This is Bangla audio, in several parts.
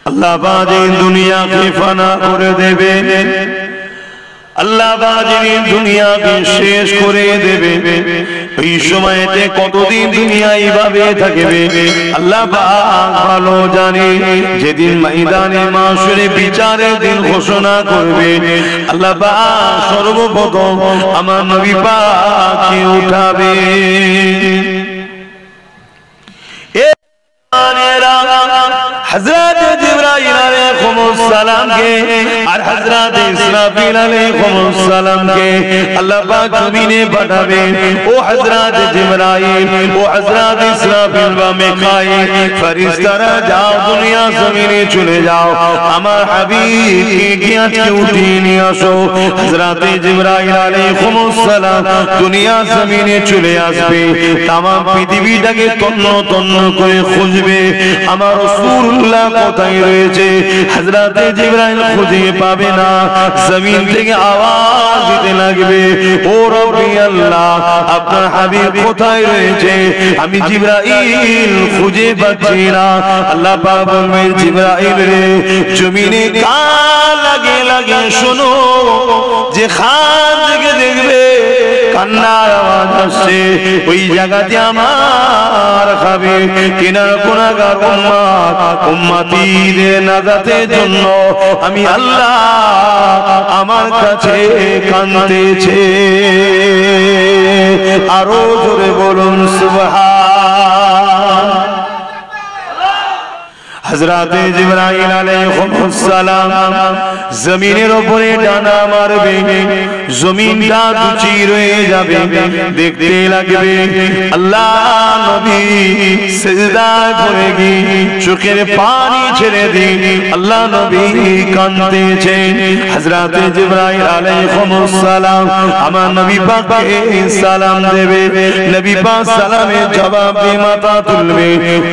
আল্লাহ বাজি দুনিয়াকে ফানা করে দেবে, আল্লাহ বাজি দুনিয়াকে শেষ করে দেবে। এই সময়তে কতদিন দুনিয়া এইভাবে থাকবে আল্লাহ পাক ভালো জানে। যেদিন ময়দানে মাশরে বিচারের দিন ঘোষণা করবে আল্লাহ পাক সর্বপ্রথম আমার নবী পাককে উঠাবে। हज़रत जिब्राइल अलैहिस्सलाम के और हज़रत इसराफील अलैहिस्सलाम के अल्लाह पाक ज़मीने बढ़ावे। ओ हज़रत जिब्राइल ओ हज़रत इसराफील व मिकाईल फरिश्तारा जाओ दुनिया ज़मीने चले जाओ हमार हबीब की आजके उठिए নিয়ে আসো। हज़रत जिब्राइल अलैहिस्सलाम दुनिया ज़मीने चले আসবে, तमाम পৃথিবীটাকে তন্ন তন্ন করে খুঁজবে আমার রাসূলুল্লাহ কোথায় রয়েছে। হযরত জিবরাইল খুঁজে পাবে না, জমিন থেকে আওয়াজ দিতে লাগবে ও রব্বি আল্লাহ আপনার হাবিব কোথায় রয়েছে, আমি জিবরাইল খুঁজে পাচ্ছি না। আল্লাহ পাক বলবেন জিবরাইল রে জমিনে কান লাগে লাগে শোনো, যে খান থেকে দেখবে কান্নার আওয়াজ আসছে ওই জায়গাতে আমার হাবিব কিনার গুনাহগার উম্মতীদের নাজাতের জন্য আমি আল্লাহ আমার কাছে কাঁদতেছে। আরো জোরে বলুন সুবহান। हज़रत जिब्राइल अलैहिस्सलाम जमीনের উপরে ডানা মারবে, জমিনটা দুচি রয়ে যাবে, দেখতে লাগবে আল্লাহ নবী সিজদায় পড়ে গিয়ে চোখের পানি ছেড়ে দিয়ে আল্লাহ নবী কাঁদতেছেন। হযরত জিব্রাইল আলাইহিসসালাম আমার নবী পাককে সালাম দেবে, নবী পাক সালামের জবাব দিয়ে মাথা তুলবে।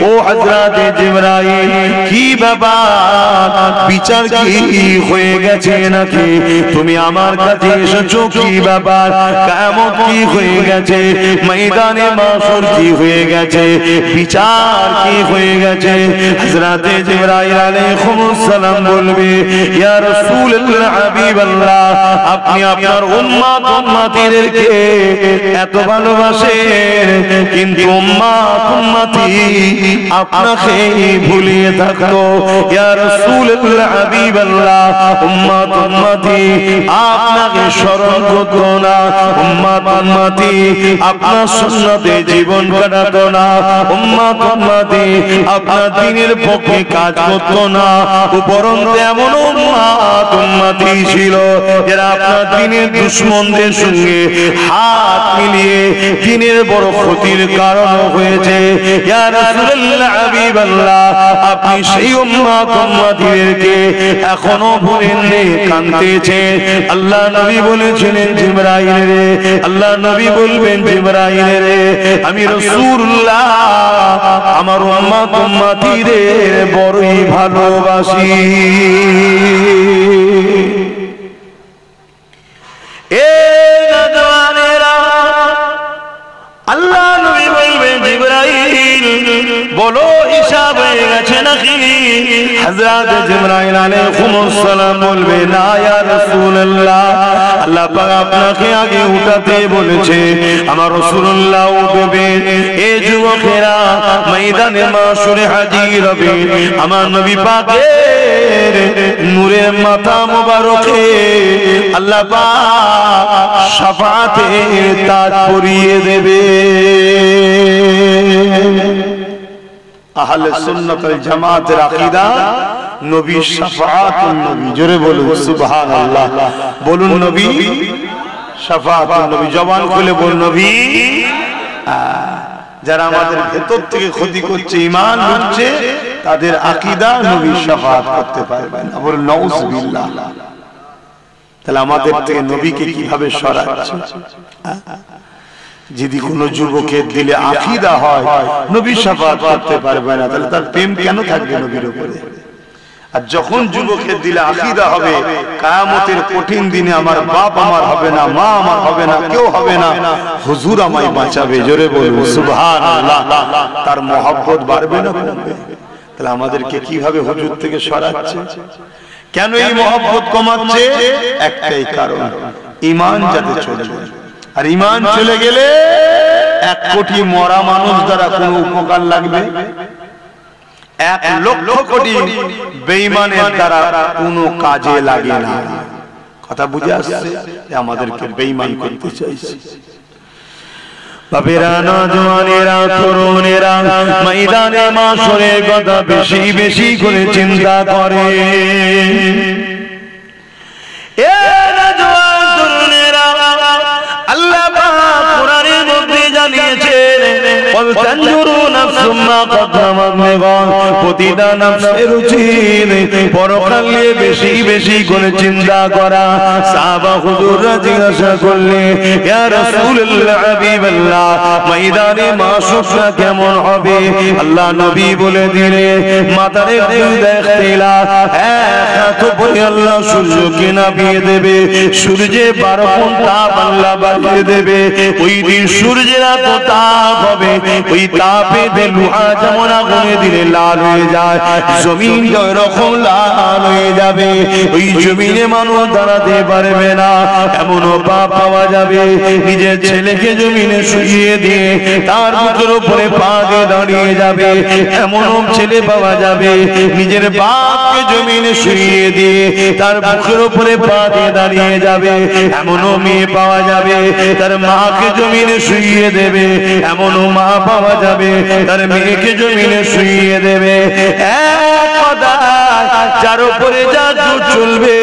ও হযরত জিব্রাইল কি ব্যাপার, বিচার কি হয়ে গেছে নাকি, তুমি আমার কাছে এসেছো কি ব্যাপার, কিয়ামত কি হয়ে গেছে, ময়দানে মাশর কি হয়ে গেছে, বিচার কি হয়ে গেছে। হযরত জিবরাইল আলাইহিসসালাম বলবে ইয়া রাসূলুল্লাহ হাবিবাল্লাহ আপনি আপনার উম্মত উম্মতীদেরকে এত ভালোবাসেন কিন্তু উম্মত উম্মতি আপনাকে ভুলিয়ে থাকতো। ইয়া রাসূলুল্লাহ হাবিবাল্লাহ উম্মত উম্মতি আপনাকে স্মরণ করতো না, উম্মত উম্মতি আপনার সুন্নতে জীবন কাটাতো না, উম্মত উম্মতি আপনার দ্বীনের পক্ষে কাজ করতো না। উপরন্তু এমন উম্মত উম্মতি ছিল যারা আপনার দ্বীনের দুশমনদের সঙ্গে হাত মিলিয়ে দ্বীনের বড় ক্ষতির কারণ হয়েছে। ইয়া রাসূলুল্লাহ হাবিবাল্লাহ আপনি সেই উম্মত উম্মতিদেরকে এখনো ভুলেননি, কাঁদতেছে। আল্লাহ নবী বলেছিলেন জিবরাইল রে, আল্লাহ নবী বলবেন জিবরাইল রে আমি রাসূলুল্লাহ আমার উম্মত উম্মতিদের বড়ই ভালোবাসি। এ নওজওয়ানেরা আল্লাহ নবী বলবেন জিবরাইল বলো হিসাব হয়ে গেছে নাকি। হযরত জিবরাইল আলাইহিসসালাম বলবে না ইয়া রাসূলুল্লাহ আল্লাহ পাক আপনাকে আগে উঠাতে বলেছে, আমার রাসূলুল্লাহ উঠবে। এই যুবকেরা ময়দানে মাশরে হাজির হবে, আমার নবী পাকের নূরের মাথা মোবারকে আল্লাহ পাক শাফাআতের তাজ পরিয়ে দেবে। আহলে সুন্নাত ওয়াল জামাতের আকীদা নবী শাফাআতুন নবী, জোরে বলুন সুবহানাল্লাহ, বলুন নবী শাফাআতুন নবী, জবান খুলে বল নবী। যারা আমাদের ভেতর থেকে ক্ষতি করছে, ঈমান লুটছে, তাদের আকীদা নবী শাফাআত করতে পারবে না, বল নাউযুবিল্লাহ। তাহলে আমাদের থেকে নবীকে কিভাবে সরাচ্ছে? যদি কোনো যুবকের দিলে আকীদা হয় নবী শাফাআত করতে পারবে না, তাহলে তার প্রেম কেন থাকবে নবীর উপরে? আর যখন যুবকের দিলে আকীদা হবে কিয়ামতের কঠিন দিনে আমার বাপ আমার হবে না, মা আমার হবে না, কেউ হবে না, হুজুর আমায় বাঁচাবে, জোরে বলুন সুবহানাল্লাহ, তার মহব্বত বাড়বে না কমবে? তাহলে আমাদেরকে কিভাবে হুজুর থেকে সরাচ্ছে? কেন এই মহব্বত কমাচ্ছে? একটাই কারণ, ঈমান যাতে চলে যায়। আর ঈমান চলে গেলে 1 কোটি মরা মানুষ দ্বারা কোনো উপকার লাগবে? 1 লক্ষ কোটি বেঈমানের দ্বারা কোনো কাজে লাগে না। কথা বুঝে আসছে? আমাদেরকে বেঈমান করতে চাইছে। বাবেরা, নওজওয়ানেরা, তরুণেরা ময়দানে মাশরের কথা বেশি বেশি করে চিন্তা করে। এ নওজওয়ান তরুণেরা, আল্লাহ পাক কোরআনের মধ্যে জানিয়েছেন, ওয়াল তানজুরু নাফসুম মা কদ্দামাত লিগাদ, প্রতিটা নফসের উচিত পরকাল নিয়ে বেশি বেশি করে চিন্তা করা। সাহাবা হুজুররা জিজ্ঞাসা করলে, ইয়া রাসূলুল্লাহ, হাবিবাল্লাহ, ময়দানে মাশরটা কেমন হবে? আল্লাহ নবী বলে দিলেন, মাথার দেখতেলা এত পরে আল্লাহ সূর্যকে নামিয়ে দেবে, সূর্যে 12 গুণ তাপ আল্লাহ বাড়িয়ে দেবে। ওই দিন সূর্যের এত তাপ হবে, ওই তাপে লোহা যেমন আগুনে দিলে লাল হয়ে যায়, জমিন ওই রকম লাল হয়ে যাবে। ওই জমিনে মানুষ দাঁড়াতে পারবে না। এমনও পাপ পাওয়া যাবে, নিজের ছেলেকে জমিনে শুইয়ে দিয়ে তার বুকের উপরে পা দিয়ে দাঁড়িয়ে যাবে। এমনও ছেলে পাওয়া যাবে, নিজের বাপকে জমিনে শুইয়ে দিয়ে তার বুকের উপরে পা দিয়ে দাঁড়িয়ে যাবে। এমনও মেয়ে পাওয়া যাবে, তার মাকে জমিনে শুইয়ে দেবে। এমনও মা পাওয়া যাবে, তার মেয়েকে জমিনে শুইয়ে দেবে। এক কথায় যার উপরে জাদু চলবে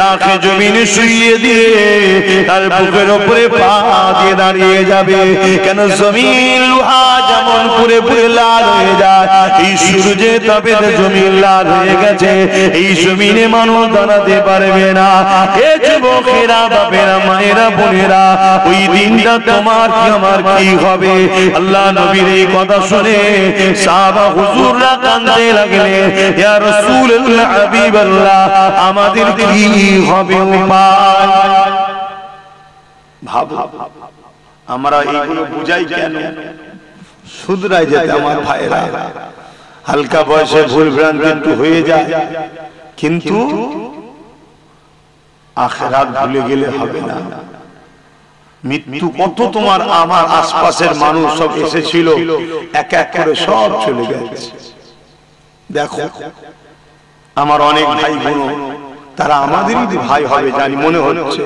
তাকে জমিনে শুইয়ে দিয়ে তার বুকের উপরে পা দিয়ে দাঁড়িয়ে যাবে। কেন? জমিন লোহা যেমন পুরে পুরে লাল হয়ে যায়, এই সূর্যে তবে জমিন লাল হয়ে গেছে, এই জমিনে মানুষ দাঁড়াতে পারবে না। এ যুবকেরা, বাপেরা, মায়েরা, বোনেরা, ওই দিনটা তোমার কি আমার কি হবে? আল্লাহ নবীর এই কথা শুনে সাহাবা হুজুররা কাঁদতে লাগলেন, ইয়া রাসূলুল্লাহ, হাবিবাল্লাহ, আমাদের কি হবে উপায়? ভাবো, আমরা এইগুলো বুঝাই কেন? শুধরাই যেতে আমার ভাইরা, হালকা বয়সে ভুল ভ্রান্তি একটু হয়ে যায়, কিন্তু আখিরাত ভুলে গেলে হবে না। মৃত্যু কত তোমার আমার আশপাশের মানুষ সব এসেছিল, এক এক করে সব চলে গেছে। দেখো, আমার অনেক ভাই বোন, তারা আমাদেরই ভাই হবে জানি মনে হচ্ছে।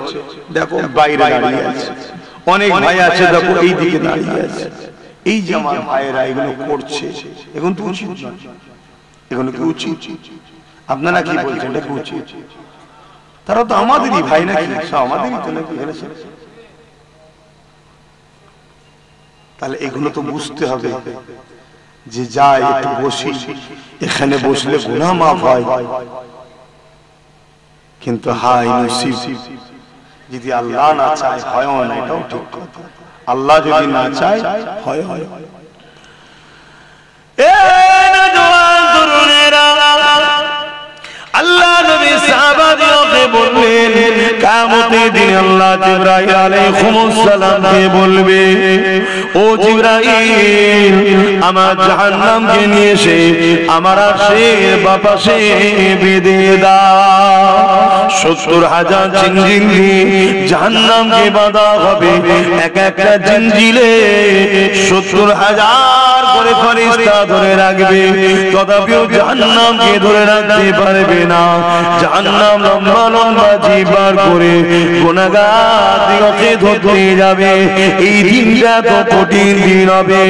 দেখো বাইরে দাঁড়িয়ে আছে, অনেক ভাই আছে, দেখো এই দিকে দাঁড়িয়ে আছে। এই যে আমার ভাইয়েরা এগুলো করছে, এখন তো উচিত নয়। এগুলো কি উচিত? আপনারা কি বলছেন, এটা কি উচিত? তারা তো আমাদেরই ভাই নাকি? আমাদেরই তো নাকি? তাহলে এগুলো তো বুঝতে হবে যে যাই একটু বসি, এখানে বসলে গুনাহ মাফ হয়। কিন্তু হায় নসিব, যদি আল্লাহ না চায় হয় না, এটাও ঠিক কথা। আল্লাহ যদি না চায় হয়। এ নওজওয়ান তরুণেরা, আল্লাহ নবী সাহাবাদেরকে বললেন, কিয়ামতের দিন আল্লাহ জিবরাইল আলাইহিস সালামকে বলবে, ও জিবরাইল, আমার জাহান্নামকে নিয়ে এসে আমার আশের বাপাশে বেঁধে দাও। 70,000 জিনজিল দিয়ে জাহান্নামকে বাঁধা হবে। এক একটা জিনজিলে 70,000 করে ফেরেশতা ধরে রাখবে, তথাপিও জাহান্নামকে ধরে রাখতে পারবে না। জাহান্নাম লম্বা লম্বা জিহ্বার করে গুনাহগারকে ধরতে যাবে। এই দিনটা তো কঠিন দিন হবে।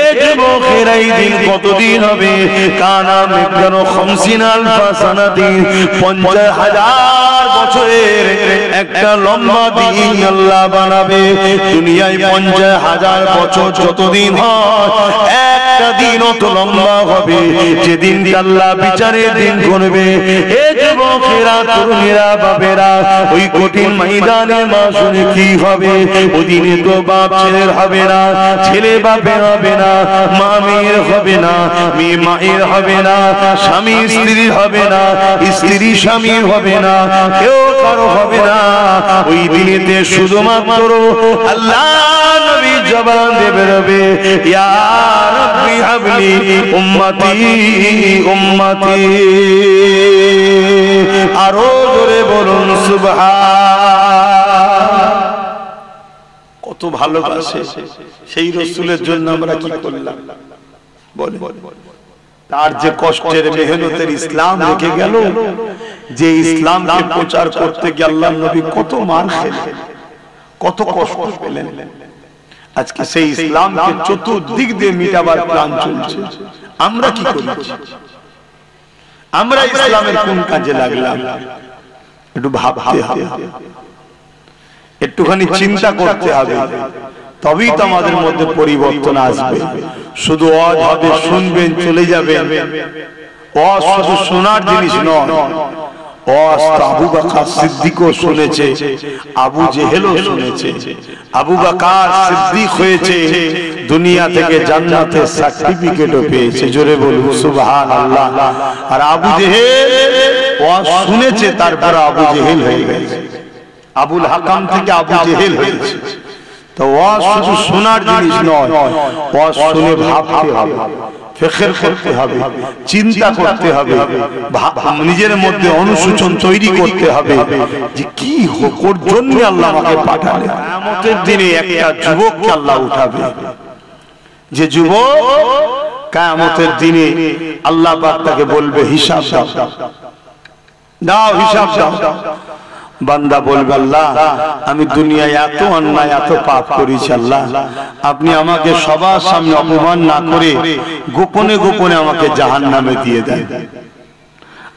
এ যুবকেরা, এই দিন কতদিন হবে? কানা মিকদারু 50 আলফা সানাতিন, 50,000 বছরের একটা লম্বা দিন আল্লাহ বানাবে। দুনিয়ায় 50,000 বছর যতদিন হয়, একটা দিন অত লম্বা হবে যেদিন আল্লাহ বিচারের দিন করবে। এ যুবকেরা, তরুণেরা, বাপেরা, ওই কঠিন ময়দানে মাশরে কি হবে? ওই দিনে তো বাপ ছেলের হবে না, ছেলে বাপের হবে না, মা মেয়ের হবে না, মেয়ে মায়ের হবে না, স্বামী স্ত্রীর হবে না, স্ত্রী স্বামীর হবে না, কেউ কারো হবে না। ওই দিনেতে শুধুমাত্র আল্লাহ নবী জবান দিয়ে বেরোবে, ইয়া রাব্বি হাবলি উম্মতি উম্মতি। আরো জোরে বলুন সুবহান। কত ভালোবাসে সেই রাসূলের জন্য আমরা কি করলাম বলে। তার যে কষ্টের মেহনতের ইসলাম রেখে গেল, যে ইসলামকে প্রচার করতে গিয়ে আল্লাহর নবী কত মার খেলেন, কত কষ্ট পেলেন। আজকে সেই ইসলামকে চতুর্দিক দিয়ে মিটাবার প্ল্যান চলছে। আমরা কি করছি? আমরা ইসলামের কোন কাজে লাগলাম? একটু ভাবতে হবে, একটুখানি চিন্তা করতে হবে, তবেই তো আমাদের মধ্যে পরিবর্তন আসবে। শুধু ওয়াজ হবে, শুনবেন, চলে যাবেন। ওয়াজ শুধু শোনার জিনিস নয়, ওয়াজ আবু বকর সিদ্দিকও শুনেছে, আবু জেহেলও শুনেছে। আবু বকর সিদ্দিক হয়েছে, দুনিয়া থেকে জান্নাতের সার্টিফিকেটও পেয়েছে। জোরে বলুন সুবহানাল্লাহ। আর আবু জেহেল ওয়াজ শুনেছে, তারপর আবু জেহেল হয়ে গেছে। আবুল হাকাম থেকে আবু জেহেল হয়েছে। তো ওয়াজ শুধু শোনার জিনিস নয়, ওয়াজ শুনে ভাবতে হবে, ফিকির করতে হবে, চিন্তা করতে হবে, নিজের মধ্যে অনুশোচন তৈরি করতে হবে যে কি হোক জন্য আল্লাহ আমাকে পাঠালেন। কিয়ামতের দিনে একটা যুবককে আল্লাহ উঠাবে, যে যুবক কিয়ামতের দিনে আল্লাহ পাক তাকে বলবে হিসাব দাও, দাও হিসাব দাও। বান্দা বলবে, আল্লাহ আমি দুনিয়ায় এত অন্যায় এত পাপ করেছি, আল্লাহ আপনি আমাকে সবার সামনে অপমান না করে গোপনে গোপনে আমাকে জাহান্নামে দিয়ে দেন।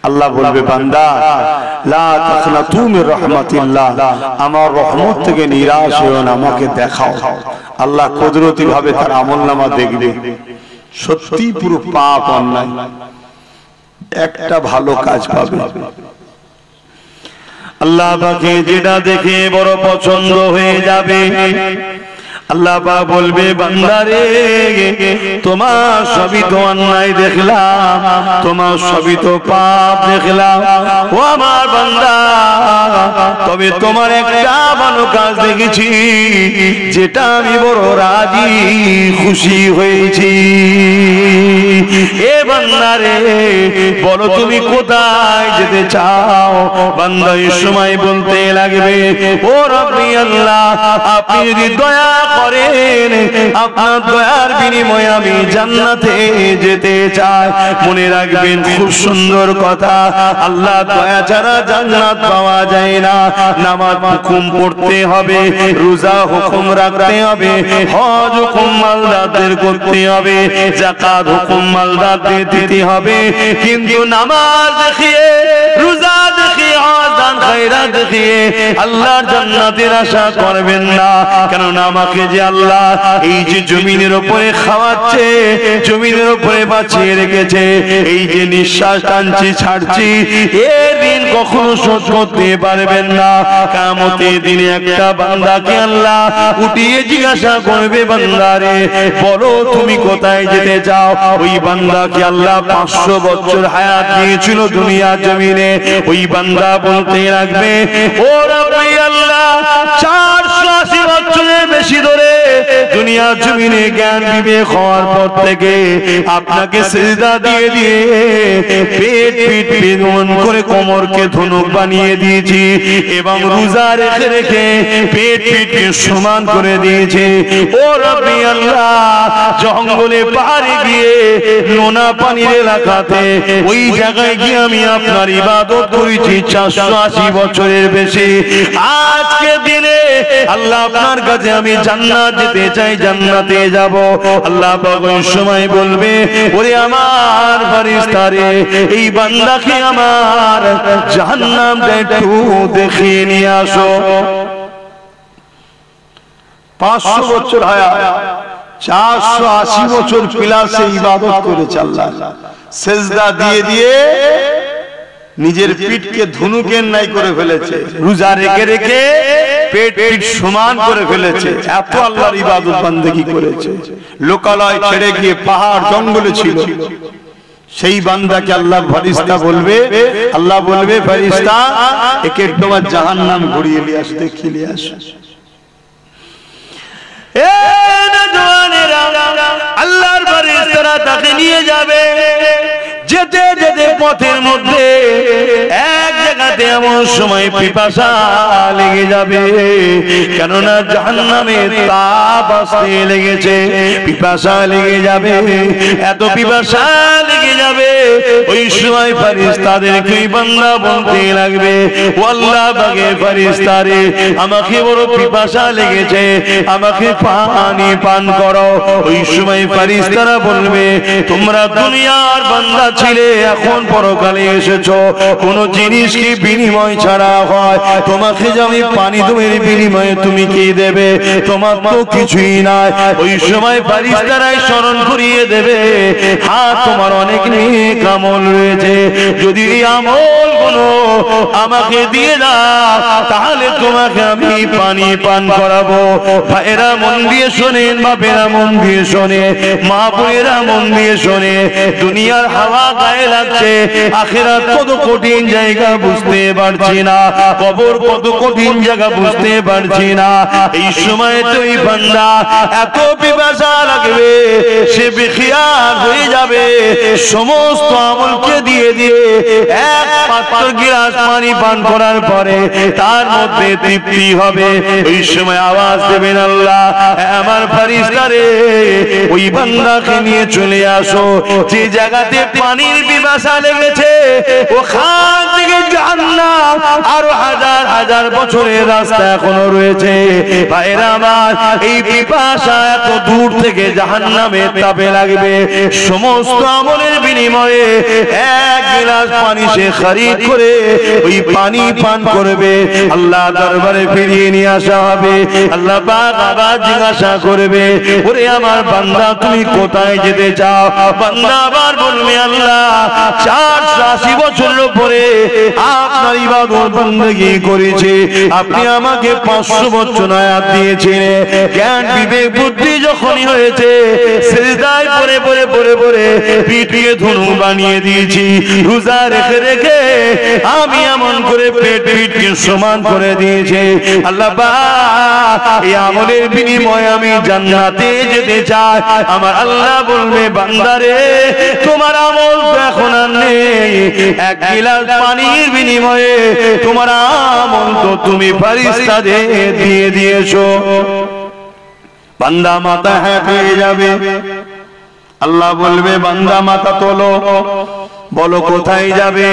আল্লাহ বলবে, বান্দা লা তাখনাতু মির রাহমাতিল্লাহ, আমার রহমত থেকে নিরাশ হয়ো না, আমাকে দেখাও। আল্লাহ কুদরতি ভাবে তার আমলনামা দেখবে, সত্যি পুরো পাপ অন্যায়, একটা ভালো কাজ পাবে। আল্লাহ পাকে যেটা দেখে বড় পছন্দ হয়ে যাবে, আল্লাহ পাক বলবে, বান্দারে তোমার সবই তো অন্যায় দেখলাম, তোমার সবই তো পাপ দেখলাম, ও আমার বান্দা, তবে তোমার একটা ভালো কাজ দেখেছি, যেটা আমি বড় রাজি খুশি হয়েছি। এ বান্দারে বলো তুমি কোথায় যেতে চাও? বান্দা এই সময় বলতে লাগবে, ও রব্বি আল্লাহ, আপনি যদি দয়া করেন, আপনার দয়ার বিনিময়ে আমি জান্নাতে যেতে চাই। মনে রাখবেন, খুব সুন্দর কথা, আল্লাহ দয়া ছাড়া জান্নাত পাওয়া যায় না। নামাজ হুকুম পড়তে হবে, রোজা হুকুম রাখতে হবে, হজ হুকুম মালদারদের করতে হবে, যাকাত হুকুম মালদারদের দিতে হবে। কিন্তু নামাজ দেখিয়ে, রোজা দেখিয়ে, হজ দান খায়রাত দেখিয়ে আল্লাহর জান্নাতের আশা করবেন না। কেননা আমাকে যে আল্লাহ এই যে জমিনের উপরে খাওয়াচ্ছে, জমিনের উপরে বাঁচিয়ে রেখেছে, এই যে নিঃশ্বাস টানছি ছাড়ছি, এর ঋণ কখনো শোধ করতে পারবেন না। কিয়ামতের দিনে একটা বান্দাকে আল্লাহ উঠিয়ে জিজ্ঞাসা করবে, বান্দারে বলো তুমি কোথায় যেতে চাও? ওই বান্দাকে আল্লাহ 500 বছর হায়াত দিয়েছিল দুনিয়ার জমিনে, ওই বান্দা বলতে লাগবে, ও রব্বি আল্লাহ 480 বছরের বেশি ধরে দুনিয়ার জমিনে জ্ঞান বিবেক হওয়ার পর থেকে আপনাকে সিজদা দিয়ে দিয়ে পেট পিট বেদন করে কোমরকে ধনুক বানিয়ে দিয়েছি, এবং রোজা রেখে রেখে পেট পিটকে সমান করে দিয়েছে। ও রব্বি আল্লাহ, জঙ্গলে পাহাড়ে গিয়ে নোনা পানির এলাকাতে ওই জায়গায় গিয়ে আমি আপনার ইবাদত করেছি 480 বছরের বেশি। আজকে দিনে আল্লাহ আপনার কাছে আমি জান্নাত যেতে চাই, জান্নাতে যাব। আল্লাহ পাক ওই সময় বলবে, ওরে আমার ফেরেশতারে, এই বান্দাকে আমার জাহান্নামটা একটু দেখিয়ে নিয়ে আসো। 500 বছর হায়াত, 480 বছর পিলাসে ইবাদত করেছে আল্লাহ, সেজদা দিয়ে দিয়ে নিজের পিঠকে ধনুকের ন্যায় করে ফেলেছে, রোজা রেখে রেখে পেট পিঠ সমান করে ফেলেছে। এত আল্লাহর ইবাদত বান্দেগি করেছে, লোকালয় ছেড়ে গিয়ে পাহাড় জঙ্গলে ছিল। সেই বান্দাকে আল্লাহ ফেরেশতা বলবে, আল্লাহ বলবে, ফেরেশতা একে তোমার জাহান্নাম ঘুরিয়ে নিয়ে আসো, দেখিয়ে নিয়ে আসো। ফেরেশতারা তাকে নিয়ে যাবে। যেতে যেতে পথের মধ্যে এক জায়গাতে এমন সময় পিপাসা লেগে যাবে, কেননা জাহান্নামের তাপ আসতে লেগেছে, পিপাসা লেগে যাবে, এত পিপাসা লেগে যাবে। ওই সময় ফেরেশতাদেরকে বান্দা বলতে লাগবে, ও আল্লাহ পাকের ফেরেশতারে, আমাকে বড় পিপাসা লেগেছে, আমাকে পানি পান করো। ওই সময় ফেরেশতারা বলবে, তোমরা দুনিয়ার বান্দা ছিলে, এখন পরকালে এসেছো, কোন জিনিস কি বিনিময় ছাড়া হয়? তোমাকে যে আমি পানি দেবের বিনিময়ে তুমি কি দেবে? তোমার তো কিছুই নাই। ওই সময় ফেরেশতারাই স্মরণ করিয়ে দেবে, হ্যাঁ তোমার অনেক নেক আমল রয়েছে, যদি এই আমলগুলো আমাকে দিয়ে দাও তাহলে তোমাকে আমি পানি পান করাবো। ভাইরা মন দিয়ে শোনেন, বাপেরা মন দিয়ে শোনে, মা বোনেরা মন দিয়ে শোনে, দুনিয়ার হাওয়া গায়ে লাগছে, আখিরাত কত কঠিন জায়গা বুঝতে পারছি না, কবর কত কঠিন জায়গা বুঝতে পারছি না। এই সময় তুই বান্দা এত পিপাসা লাগবে, সে বেখিয়াল হয়ে যাবে, সমস্ত আমলকে দিয়ে দিয়ে এক পাত্র গিলাস পানি পান করার পরে তার মধ্যে তৃপ্তি হবে। ওই সময় আওয়াজ দেবেন, আল্লাহ আমার ফেরেশতারে, ওই বান্দাকে নিয়ে চলে আসো যে জায়গাতে পানির পিপাসা লেগেছে, ওখান থেকে জাহান্নাম আরো হাজার হাজার বছরের রাস্তা এখনো রয়েছে। ভাইরা আমার, এই পিপাসা এত দূর থেকে জাহান্নামের তাপে লাগবে, সমস্ত আমলের বিনিময়ে এক গিলাস পানি সে খরিদ করে ওই পানি পান করবে। আল্লাহ দরবারে ফিরিয়ে নিয়ে আসা হবে, আল্লাহ পাক আবার জিজ্ঞাসা করবে, ওরে আমার বান্দা তুমি কোথায় যেতে চাও? বান্দা আবার বলবে, আল্লাহ 480 বছরের পরে আপনার ইবাদত বندگی করেছি, আপনি আমাকে 500 বছর হায়াত দিয়েছিলেন, জ্ঞান বিবেক বুদ্ধি যখনই হয়েছে সিজদায় পড়ে পড়ে পড়ে পড়ে পিটিয়ে ধনু বানিয়ে দিয়েছি, রোজা রেখে রেখে আমি এমন করে পেট পিটকে সমান করে দিয়েছি। আল্লাহ পাক এই আমলের বিনিময়ে আমি জান্নাতে যেতে চাই। আমার আল্লাহ বলবে, বান্দারে তোমার আমল তো এখন আর নেই, এক গিলাস পানির বিনিময়ে তোমার আমল তো তুমি ফেরেশতাদের দিয়ে দিয়েছো। বান্দা মাথা হ্যাঁ হয়ে যাবে, আল্লাহ বলবে, বান্দা মাথা তোলো, বলো কোথায় যাবে?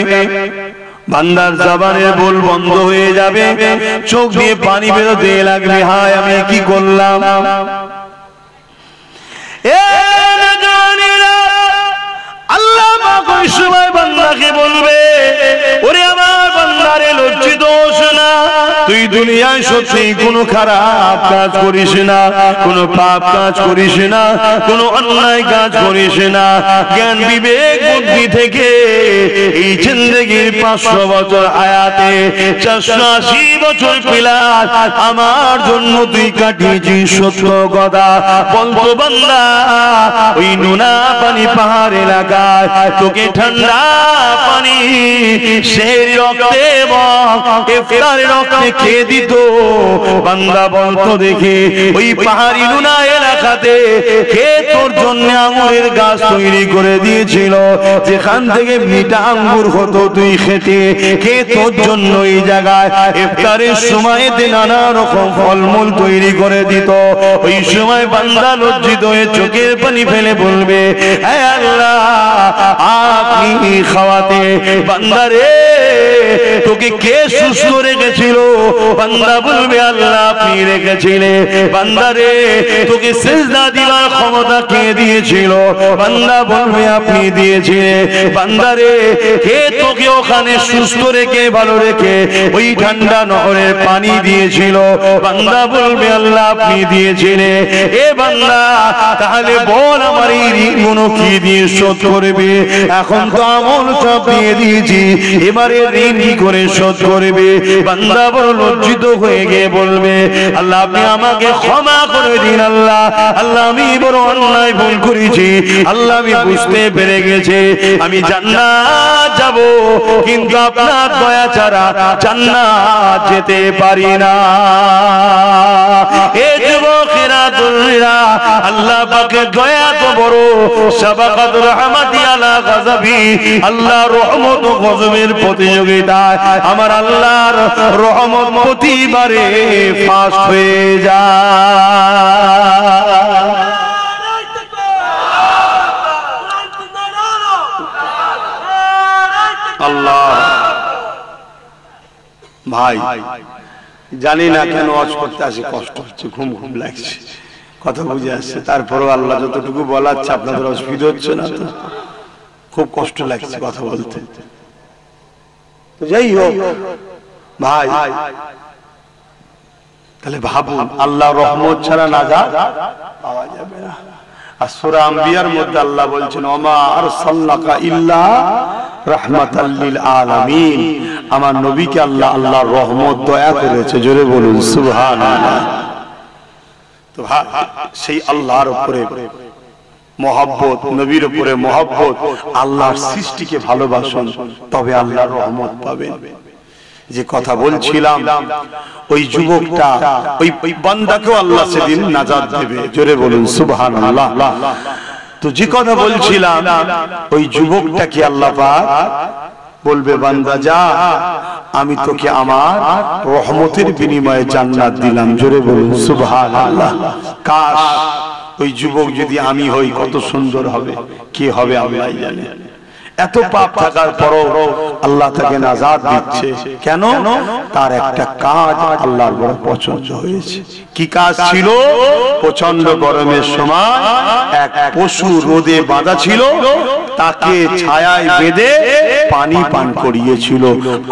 বান্দার জবানের বল বন্ধ হয়ে যাবে, চোখ দিয়ে পানি বেরোতে লাগবে, হায় আমি কি করলাম। আল্লাহ পাক ওই সময় বান্দাকে বলবে, ওরে আমার বান্দারে লজ্জিত হোস না, তুই দুনিয়ায় সত্যি কোনো খারাপ কাজ করিস না, কোনো পাপ কাজ করিস না, কোনো অন্যায় কাজ করিস না, জ্ঞান বিবেক বুদ্ধি থেকে এই জিন্দেগির 500 বছর হায়াতে 480 বছর পিলাস আমার জন্য তুই কাটিয়েছিস, সত্য কথা বলতো বান্দা। ওই নোনা পানি পাহাড় এলাকায় তোকে ঠান্ডা পানি সেই রক্তে ইফতার রক্তে খেয়ে দিত, বান্দা বলতো দেখে ওই পাহাড়ি নোনা এলাকাতে কে তোর জন্য আঙ্গুরের গাছ তৈরি করে দিয়েছিল, যেখান থেকে মিঠা আঙ্গুর হতো তুই খেতে, কে তোর জন্য এই জায়গায় ইফতারের সময়তে নানা রকম ফলমূল তৈরি করে দিত। ওই সময় বান্দা লজ্জিত হয়ে চোখের পানি ফেলে বলবে, হে আল্লাহ আপনি খাওয়াতে, বান্দারে তোকে কে সুস্থ রেখেছিল? বান্দা বলবে, আল্লাহ আপনি রেখেছিলেন। বান্দারে তোকে সিজদা দিবার ক্ষমতা কে দিয়েছিল? বান্দা বলবে, আপনি দিয়েছিলেন। বান্দারে কে তোকে ওখানে সুস্থ রেখে ভালো রেখে ওই ঠান্ডা নহরের পানি দিয়েছিল? বান্দা বলবে, আল্লাহ আপনি দিয়েছিলেন। এ বান্দা তাহলে বল আমার এই ঋণগুলো কি দিয়ে শোধ করবে? এখন তো আমল সব দিয়ে দিয়েছি, এবারে ঋণ কি করে শোধ করবে? বান্দা বড় লজ্জিত হয়ে গিয়ে বলবে, আল্লাহ আপনি আমাকে ক্ষমা করে দিন আল্লাহ, আল্লাহ আমি বড় অন্যায় ভুল করেছি আল্লাহ, আমি বুঝতে পেরে গেছি আমি জান্নাত যাব, কিন্তু আপনার দয়া ছাড়া জান্নাত যেতে পারি না। এ যুবকেরা তরুণীরা, আল্লাহ পাকের দয়া তো বড়, সাবাকাত রাহমাতি আলা গাযাবি, আল্লাহ রহমত ও গজবের প্রতিযোগিতায় আমার আল্লাহর রহমত প্রতিবারে ফাস্ট হয়ে যায়। আল্লাহ ভাই জানি না কেন ওয়াজ করতে আসে কষ্ট হচ্ছে, ঘুম ঘুম লাগছে, কথা বুঝে আসছে, তারপরেও আল্লাহ যতটুকু বলাচ্ছে আপনাদের অসুবিধা হচ্ছে না তো? খুব কষ্ট লাগছে কথা বলতে। তো যাই হোক ভাই, তাহলে ভাবুন আল্লাহ রহমত ছাড়া নাজাত পাওয়া যাবে না। আর সূরা আম্বিয়ার মধ্যে আল্লাহ বলছেন, ওমা আরসালনাকা ইল্লা রাহমাতাল লিল আলামিন, আমার নবীকে আল্লাহ আল্লাহর রহমত দয়া করেছে, জোরে বলুন সুবহানাল্লাহ। তো ভাই সেই আল্লাহর উপরে মহব্বত, নবীর উপরে মহব্বত, আল্লাহর সৃষ্টিকে ভালোবাসুন, তবে আল্লাহর রহমত পাবেন। যে কথা বলছিলাম ওই যুবকটা, ওই বান্দাকেও আল্লাহ সেদিন নাজাত দেবে, জোরে বলুন সুবহানাল্লাহ। তো যে কথা বলছিলাম ওই যুবকটাকে আল্লাহ পাক বলবে, বান্দা যা, আমি তোকে আমার রহমতের বিনিময়ে জান্নাত দিলাম, জোরে বলুন সুবহানাল্লাহ। কাশ ওই যুবক যদি আমি হই, কত সুন্দর হবে, কি হবে আল্লাহ জানে। এত পাপ থাকার পরও আল্লাহ তাকে নাজাত দিচ্ছে কেন? তার একটা কাজ আল্লাহর বড় পছন্দ হয়েছে। কি কাজ ছিল? প্রচন্ড গরমের সময় এক পশু রোদে বাঁধা ছিল, তাকে ছায়ায় বেঁধে পানি পান করিয়েছিল।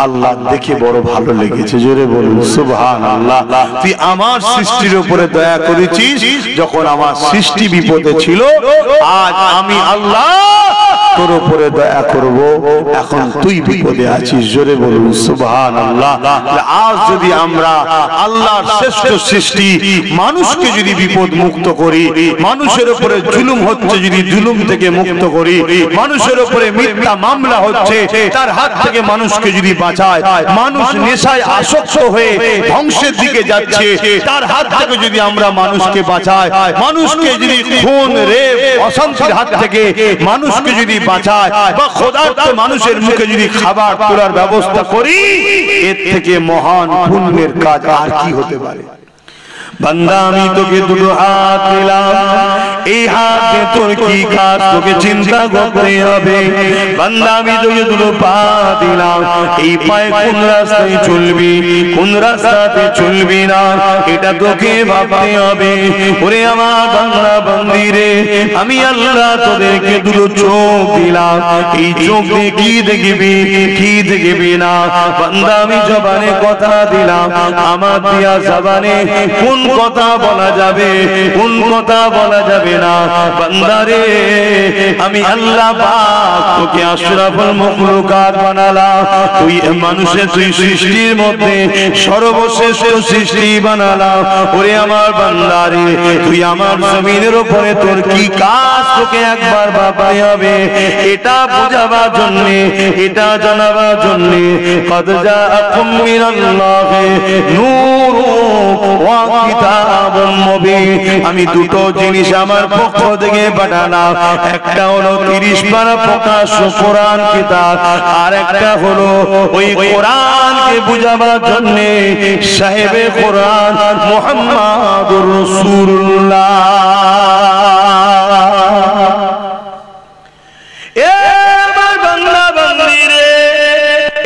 আল্লাহ দেখে বড় ভালো লেগেছে, জোরে বলুন সুবহানাল্লাহ। তুই আমার সৃষ্টির উপরে দয়া করেছিস, যখন আমার সৃষ্টি বিপদে ছিল, আজ আমি আল্লাহ তোর উপরে দয়া করব, এখন তুই বিপদে আছিস, জোরে বলুন সুবহানাল্লাহ। আজ যদি আমরা আল্লাহর শ্রেষ্ঠ সৃষ্টি মানুষকে যদি বিপদ মুক্ত করি, মানুষের উপরে জুলুম হচ্ছে যদি জুলুম থেকে মুক্ত করি, মানুষের উপরে মিথ্যা মামলা হচ্ছে তার হাত থেকে মানুষকে যদি বাঁচায়, মানুষ নেশায় আসক্ত হয়ে ধ্বংসের দিকে যাচ্ছে তার হাত থেকে যদি আমরা মানুষকে বাঁচাই, মানুষকে যদি খুন রেপ অশান্তির হাত থেকে মানুষকে যদি বাঁচায়, বা ক্ষুধার্ত মানুষের মুখে যদি খাবার তোলার ব্যবস্থা করি, এর থেকে মহান পুণ্যের কাজ আর কি হতে পারে? বান্দা আমি তোকে দুটো হাত দিলাম, এই হাতে তোর কি কাজ তোকে চিন্তা করতে হবে। বান্দা আমি তোকে দুটো পা দিলাম, এই পায়ে কোন রাস্তায় চলবি, কোন রাস্তাতে চলবি না, এটা তোকে ভাবতে হবে। ওরে আমার বাংলা বান্দিরে, আমি আল্লাহ তোদেরকে দুটো চোখ দিলাম, এই চোখ দিয়ে কি দেখবি কি দেখবি না। বান্দা আমি জবানে কথা দিলাম, আমার দিয়া জবানে কোন কথা বলা যাবে, কোন কথা বলা যাবে না। বান্দারে আমি আল্লাহ পাক তোকে আশরাফুল মাখলুকাত বানালাম, তুই মানুষের তুই সৃষ্টির মধ্যে সর্বশ্রেষ্ঠ সৃষ্টি বানালাম। ওরে আমার বান্দারে, তুই আমার জমিনের উপরে তোর কি কাজ তোকে একবার ভাবতে হবে। এটা বোঝাবার জন্য, এটা জানাবার জন্য, কদ জাআকুম মিনাল্লাহি নূরুন ওয়া কিতাবুম মুবিন, আমি দুটো জিনিস আমার পক্ষ থেকে পাঠালাম। একটা হলো 30 পারা প্রকাশ্য কোরআন কিতাব, আর একটা হলো ওই কোরআনকে বুঝাবার জন্য সাহেবে কোরআন মুহাম্মাদুর রাসূলুল্লাহ।